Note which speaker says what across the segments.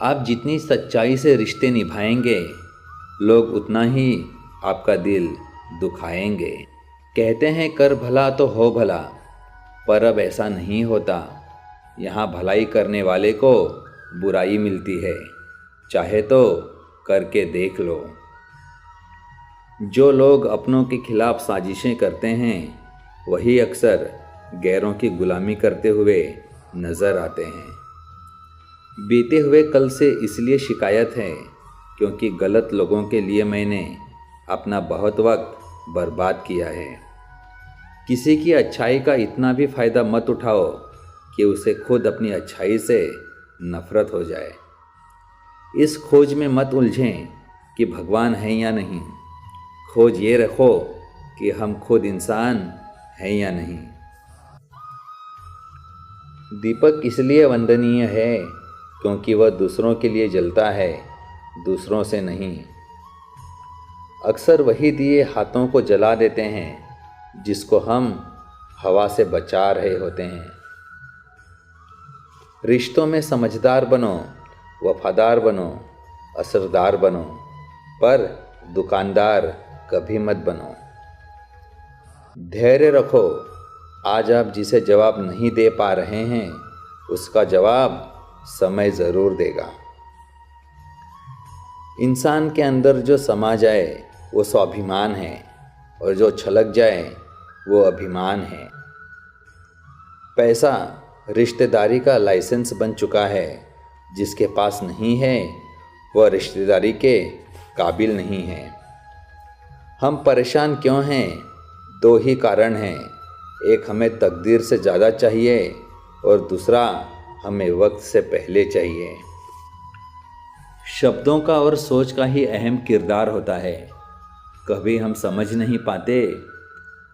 Speaker 1: आप जितनी सच्चाई से रिश्ते निभाएंगे, लोग उतना ही आपका दिल दुखाएंगे। कहते हैं कर भला तो हो भला, पर अब ऐसा नहीं होता। यहाँ भलाई करने वाले को बुराई मिलती है, चाहे तो करके देख लो। जो लोग अपनों के खिलाफ साजिशें करते हैं, वही अक्सर गैरों की गुलामी करते हुए नज़र आते हैं। बीते हुए कल से इसलिए शिकायत है क्योंकि गलत लोगों के लिए मैंने अपना बहुत वक्त बर्बाद किया है। किसी की अच्छाई का इतना भी फ़ायदा मत उठाओ कि उसे खुद अपनी अच्छाई से नफ़रत हो जाए। इस खोज में मत उलझें कि भगवान है या नहीं, खोज ये रखो कि हम खुद इंसान हैं या नहीं। दीपक इसलिए वंदनीय है क्योंकि वह दूसरों के लिए जलता है, दूसरों से नहीं। अक्सर वही दिए हाथों को जला देते हैं जिसको हम हवा से बचा रहे होते हैं। रिश्तों में समझदार बनो, वफादार बनो, असरदार बनो, पर दुकानदार कभी मत बनो। धैर्य रखो, आज आप जिसे जवाब नहीं दे पा रहे हैं उसका जवाब समय ज़रूर देगा। इंसान के अंदर जो समा जाए वो स्वाभिमान है, और जो छलक जाए वो अभिमान है। पैसा रिश्तेदारी का लाइसेंस बन चुका है, जिसके पास नहीं है वह रिश्तेदारी के काबिल नहीं है। हम परेशान क्यों हैं? दो ही कारण हैं, एक हमें तकदीर से ज़्यादा चाहिए और दूसरा हमें वक्त से पहले चाहिए। शब्दों का और सोच का ही अहम किरदार होता है। कभी हम समझ नहीं पाते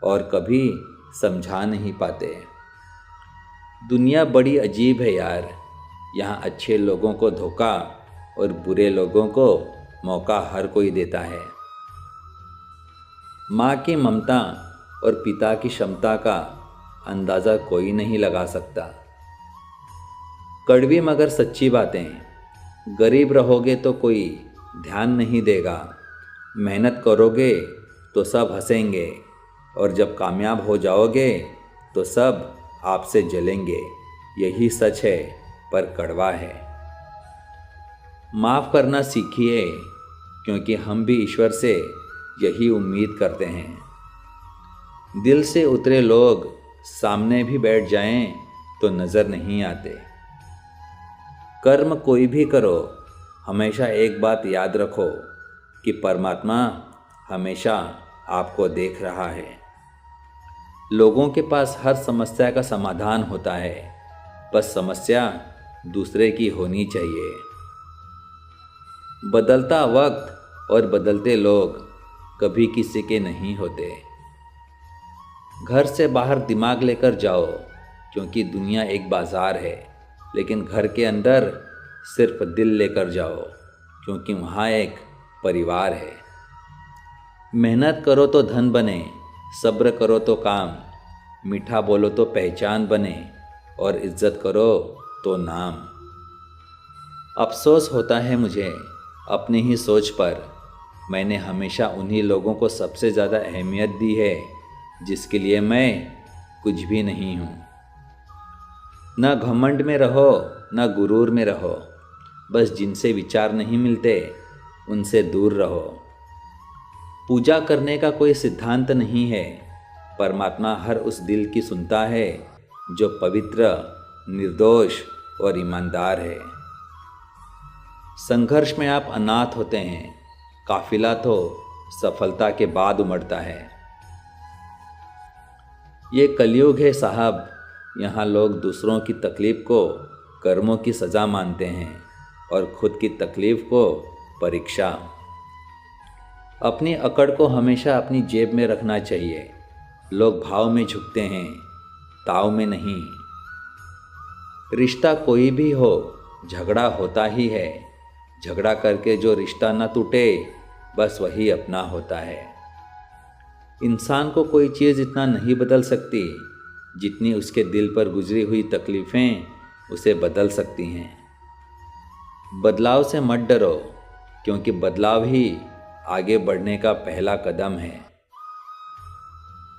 Speaker 1: और कभी समझा नहीं पाते। दुनिया बड़ी अजीब है यार। यहाँ अच्छे लोगों को धोखा और बुरे लोगों को मौका हर कोई देता है। माँ की ममता और पिता की क्षमता का अंदाज़ा कोई नहीं लगा सकता। कड़वी मगर सच्ची बातें, गरीब रहोगे तो कोई ध्यान नहीं देगा, मेहनत करोगे तो सब हंसेंगे, और जब कामयाब हो जाओगे तो सब आपसे जलेंगे। यही सच है, पर कड़वा है। माफ़ करना सीखिए, क्योंकि हम भी ईश्वर से यही उम्मीद करते हैं। दिल से उतरे लोग सामने भी बैठ जाएं तो नज़र नहीं आते। कर्म कोई भी करो, हमेशा एक बात याद रखो कि परमात्मा हमेशा आपको देख रहा है। लोगों के पास हर समस्या का समाधान होता है, बस समस्या दूसरे की होनी चाहिए। बदलता वक्त और बदलते लोग कभी किसी के नहीं होते। घर से बाहर दिमाग लेकर जाओ, क्योंकि दुनिया एक बाज़ार है, लेकिन घर के अंदर सिर्फ दिल लेकर जाओ, क्योंकि वहाँ एक परिवार है। मेहनत करो तो धन बने, सब्र करो तो काम, मीठा बोलो तो पहचान बने, और इज्जत करो तो नाम। अफसोस होता है मुझे अपनी ही सोच पर। मैंने हमेशा उन्हीं लोगों को सबसे ज़्यादा अहमियत दी है जिसके लिए मैं कुछ भी नहीं हूँ। न घमंड में रहो, न गुरूर में रहो, बस जिनसे विचार नहीं मिलते उनसे दूर रहो। पूजा करने का कोई सिद्धांत नहीं है, परमात्मा हर उस दिल की सुनता है जो पवित्र, निर्दोष और ईमानदार है। संघर्ष में आप अनाथ होते हैं, काफिला तो सफलता के बाद उमड़ता है। ये कलयुग है साहब, यहाँ लोग दूसरों की तकलीफ़ को कर्मों की सज़ा मानते हैं और ख़ुद की तकलीफ़ को परीक्षा। अपनी अकड़ को हमेशा अपनी जेब में रखना चाहिए। लोग भाव में झुकते हैं, ताव में नहीं। रिश्ता कोई भी हो, झगड़ा होता ही है। झगड़ा करके जो रिश्ता न टूटे, बस वही अपना होता है। इंसान को कोई चीज़ इतना नहीं बदल सकती जितनी उसके दिल पर गुजरी हुई तकलीफ़ें उसे बदल सकती हैं। बदलाव से मत डरो, क्योंकि बदलाव ही आगे बढ़ने का पहला कदम है।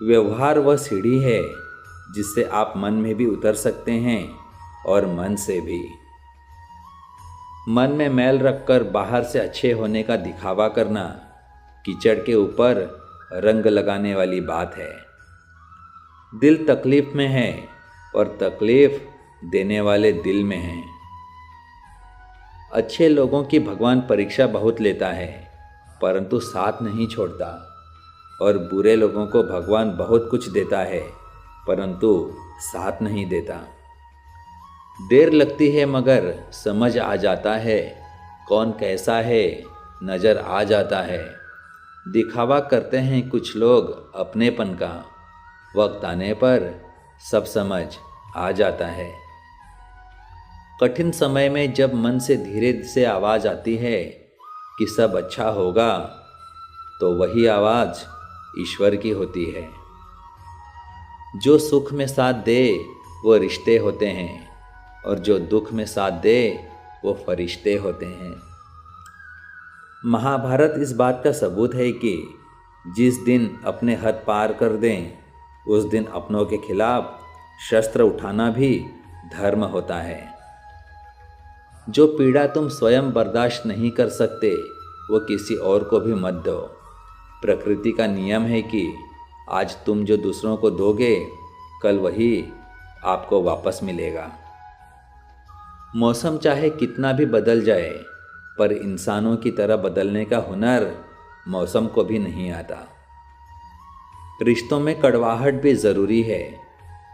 Speaker 1: व्यवहार वह सीढ़ी है जिससे आप मन में भी उतर सकते हैं और मन से भी। मन में मैल रखकर बाहर से अच्छे होने का दिखावा करना कीचड़ के ऊपर रंग लगाने वाली बात है। दिल तकलीफ में है और तकलीफ देने वाले दिल में है। अच्छे लोगों की भगवान परीक्षा बहुत लेता है, परंतु साथ नहीं छोड़ता, और बुरे लोगों को भगवान बहुत कुछ देता है, परंतु साथ नहीं देता। देर लगती है मगर समझ आ जाता है, कौन कैसा है नज़र आ जाता है। दिखावा करते हैं कुछ लोग अपनेपन का, वक्त आने पर सब समझ आ जाता है। कठिन समय में जब मन से धीरे से आवाज़ आती है कि सब अच्छा होगा, तो वही आवाज़ ईश्वर की होती है। जो सुख में साथ दे वो रिश्ते होते हैं, और जो दुख में साथ दे वो फरिश्ते होते हैं। महाभारत इस बात का सबूत है कि जिस दिन अपने हद पार कर दें, उस दिन अपनों के खिलाफ शस्त्र उठाना भी धर्म होता है। जो पीड़ा तुम स्वयं बर्दाश्त नहीं कर सकते, वो किसी और को भी मत दो। प्रकृति का नियम है कि आज तुम जो दूसरों को दोगे, कल वही आपको वापस मिलेगा। मौसम चाहे कितना भी बदल जाए, पर इंसानों की तरह बदलने का हुनर मौसम को भी नहीं आता। रिश्तों में कड़वाहट भी ज़रूरी है।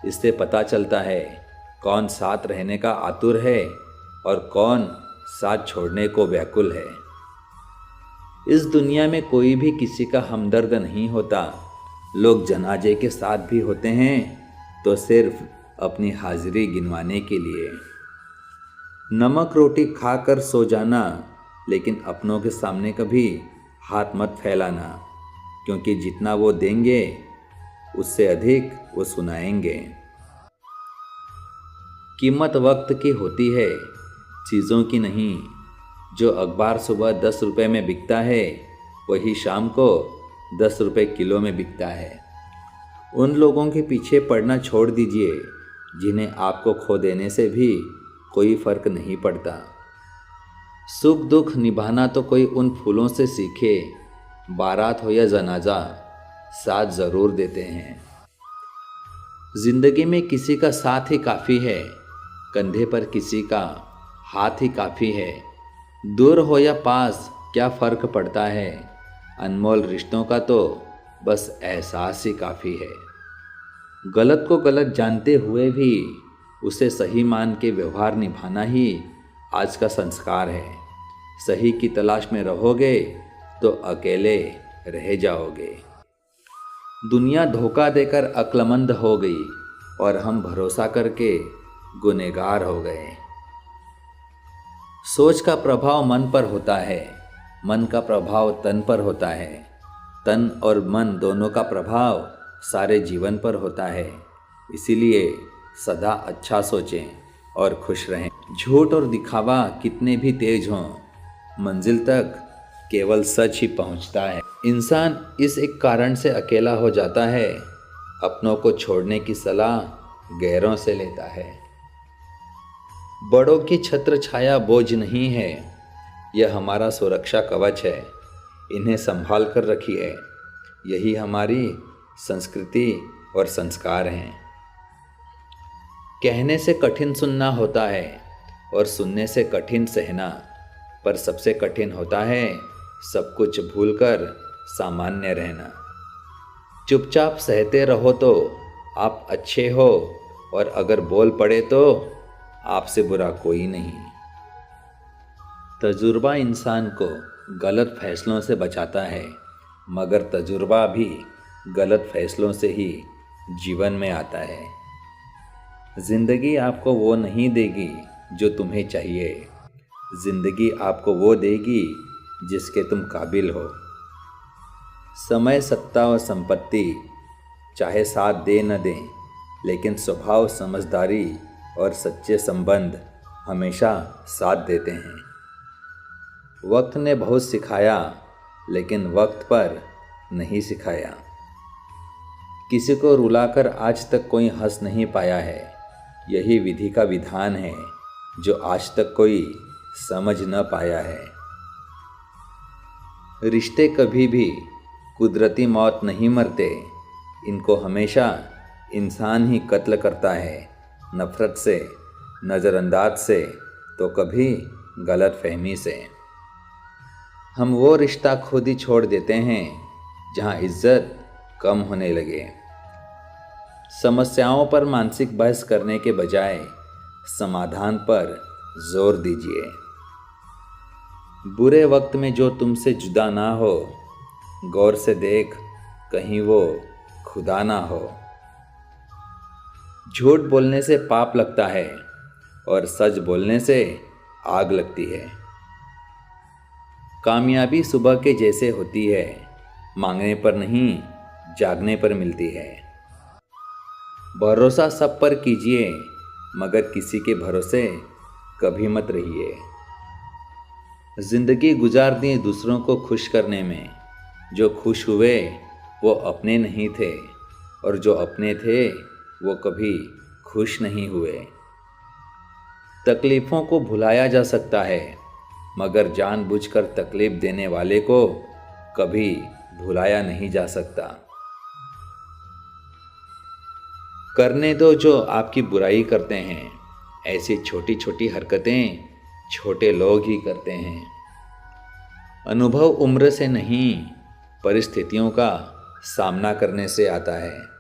Speaker 1: इससे पता चलता है कौन साथ रहने का आतुर है और कौन साथ छोड़ने को व्याकुल है। इस दुनिया में कोई भी किसी का हमदर्द नहीं होता। लोग जनाजे के साथ भी होते हैं तो सिर्फ अपनी हाजिरी गिनवाने के लिए। नमक रोटी खाकर सो जाना, लेकिन अपनों के सामने कभी हाथ मत फैलाना, क्योंकि जितना वो देंगे उससे अधिक वो सुनाएंगे। कीमत वक्त की होती है, चीज़ों की नहीं। जो अखबार सुबह 10 रुपये में बिकता है, वही शाम को 10 रुपये किलो में बिकता है। उन लोगों के पीछे पड़ना छोड़ दीजिए जिन्हें आपको खो देने से भी कोई फर्क नहीं पड़ता। सुख दुख निभाना तो कोई उन फूलों से सीखे, बारात हो या जनाजा साथ ज़रूर देते हैं। जिंदगी में किसी का साथ ही काफ़ी है, कंधे पर किसी का हाथ ही काफ़ी है। दूर हो या पास क्या फ़र्क पड़ता है, अनमोल रिश्तों का तो बस एहसास ही काफ़ी है। गलत को गलत जानते हुए भी उसे सही मान के व्यवहार निभाना ही आज का संस्कार है। सही की तलाश में रहोगे तो अकेले रह जाओगे। दुनिया धोखा देकर अक्लमंद हो गई और हम भरोसा करके गुनहगार हो गए। सोच का प्रभाव मन पर होता है, मन का प्रभाव तन पर होता है, तन और मन दोनों का प्रभाव सारे जीवन पर होता है। इसीलिए सदा अच्छा सोचें और खुश रहें। झूठ और दिखावा कितने भी तेज हों, मंजिल तक केवल सच ही पहुंचता है। इंसान इस एक कारण से अकेला हो जाता है, अपनों को छोड़ने की सलाह गैरों से लेता है। बड़ों की छत्र छाया बोझ नहीं है, यह हमारा सुरक्षा कवच है। इन्हें संभाल कर रखिए, यही हमारी संस्कृति और संस्कार हैं। कहने से कठिन सुनना होता है और सुनने से कठिन सहना, पर सबसे कठिन होता है सब कुछ भूलकर सामान्य रहना। चुपचाप सहते रहो तो आप अच्छे हो, और अगर बोल पड़े तो आपसे बुरा कोई नहीं। तजुर्बा इंसान को गलत फैसलों से बचाता है, मगर तजुर्बा भी गलत फैसलों से ही जीवन में आता है। जिंदगी आपको वो नहीं देगी जो तुम्हें चाहिए, जिंदगी आपको वो देगी जिसके तुम काबिल हो। समय, सत्ता और संपत्ति चाहे साथ दे न दें, लेकिन स्वभाव, समझदारी और सच्चे संबंध हमेशा साथ देते हैं। वक्त ने बहुत सिखाया, लेकिन वक्त पर नहीं सिखाया। किसी को रुलाकर आज तक कोई हंस नहीं पाया है। यही विधि का विधान है जो आज तक कोई समझ न पाया है। रिश्ते कभी भी कुदरती मौत नहीं मरते, इनको हमेशा इंसान ही कत्ल करता है, नफ़रत से, नज़रअंदाज से, तो कभी गलतफहमी से। हम वो रिश्ता खुद ही छोड़ देते हैं जहाँ इज्जत कम होने लगे। समस्याओं पर मानसिक बहस करने के बजाय समाधान पर जोर दीजिए। बुरे वक्त में जो तुमसे जुदा ना हो, गौर से देख कहीं वो खुदा ना हो। झूठ बोलने से पाप लगता है और सच बोलने से आग लगती है। कामयाबी सुबह के जैसे होती है, मांगने पर नहीं जागने पर मिलती है। भरोसा सब पर कीजिए, मगर किसी के भरोसे कभी मत रहिए। जिंदगी गुजार दी दूसरों को खुश करने में, जो खुश हुए वो अपने नहीं थे और जो अपने थे वो कभी खुश नहीं हुए। तकलीफ़ों को भुलाया जा सकता है, मगर जानबूझकर तकलीफ़ देने वाले को कभी भुलाया नहीं जा सकता। करने दो जो आपकी बुराई करते हैं, ऐसी छोटी छोटी हरकतें छोटे लोग ही करते हैं। अनुभव उम्र से नहीं, परिस्थितियों का सामना करने से आता है।